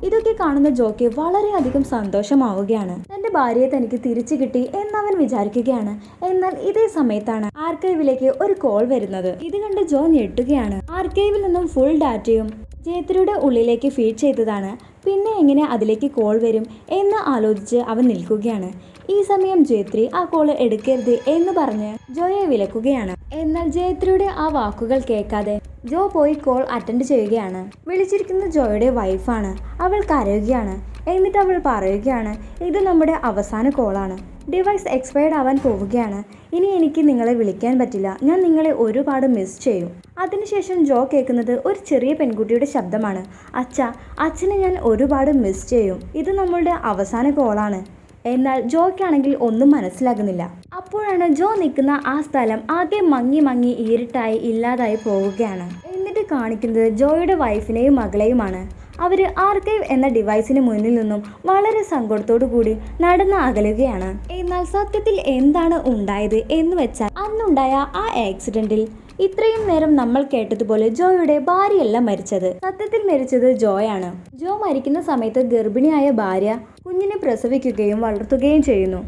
ഇതൊക്കെ കാണുന്ന ജോയ്ക്ക് വളരെയധികം സന്തോഷമാവുകയാണ്. തന്റെ ഭാര്യയെ തനിക്ക് തിരിച്ചു കിട്ടി എന്നവൻ വിചാരിക്കുകയാണ്. എന്നാൽ ഇതേ സമയത്താണ് ആർക്കൈവിലേക്ക് ഒരു കോൾ വരുന്നത്. ഇത് കണ്ട് ജോ ഞെട്ടുകയാണ്. ആർക്കൈവിൽ നിന്നും ഫുൾ ഡാറ്റയും ജയത്രിയുടെ ഉള്ളിലേക്ക് ഫീഡ് ചെയ്തതാണ്. പിന്നെ എങ്ങനെ അതിലേക്ക് കോൾ വരും എന്ന് ആലോചിച്ച് അവൻ നിൽക്കുകയാണ്. ഈ സമയം ജയത്രി ആ കോൾ എടുക്കരുത് എന്ന് പറഞ്ഞ് ജോയെ വിലക്കുകയാണ്. എന്നാൽ ജയത്രിയുടെ ആ വാക്കുകൾ കേൾക്കാതെ ജോ പോയി കോൾ അറ്റൻഡ് ചെയ്യുകയാണ്. വിളിച്ചിരിക്കുന്ന ജോയുടെ വൈഫാണ്. അവൾ കരയുകയാണ്. എന്നിട്ട് അവൾ പറയുകയാണ്, ഇത് നമ്മുടെ അവസാന കോളാണ്. ഡിവൈസ് എക്സ്പയർഡ് ആവാൻ പോവുകയാണ്. ഇനി എനിക്ക് നിങ്ങളെ വിളിക്കാൻ പറ്റില്ല. ഞാൻ നിങ്ങളെ ഒരുപാട് മിസ് ചെയ്യും. അതിനുശേഷം ജോ കേൾക്കുന്നത് ഒരു ചെറിയ പെൺകുട്ടിയുടെ ശബ്ദമാണ്. അച്ഛനെ ഞാൻ ഒരുപാട് മിസ് ചെയ്യും. ഇത് നമ്മളുടെ അവസാന കോളാണ്. എന്നാൽ ജോയ്ക്കാണെങ്കിൽ ഒന്നും മനസ്സിലാകുന്നില്ല. അപ്പോഴാണ് ജോ നിൽക്കുന്ന ആ സ്ഥലം ആകെ മങ്ങി മങ്ങി ഇരുട്ടായി ഇല്ലാതായി പോവുകയാണ്. എന്നിട്ട് കാണിക്കുന്നത് ജോയുടെ വൈഫിനെയും മകളെയുമാണ്. അവർ ആർക്കൈവ് എന്ന ഡിവൈസിന് മുന്നിൽ നിന്നും വളരെ സങ്കടത്തോടു കൂടി നടന്ന് അകലുകയാണ്. എന്നാൽ സത്യത്തിൽ എന്താണ് ഉണ്ടായത് എന്ന് വെച്ചാൽ അന്നുണ്ടായ ആ ആക്സിഡന്റിൽ ഇത്രയും നേരം നമ്മൾ കേട്ടതുപോലെ ജോയുടെ ഭാര്യയല്ല മരിച്ചത്. സത്യത്തിൽ മരിച്ചത് ജോയാണ്. ജോ മരിക്കുന്ന സമയത്ത് ഗർഭിണിയായ ഭാര്യ കുഞ്ഞിനെ പ്രസവിക്കുകയും വളർത്തുകയും ചെയ്യുന്നു.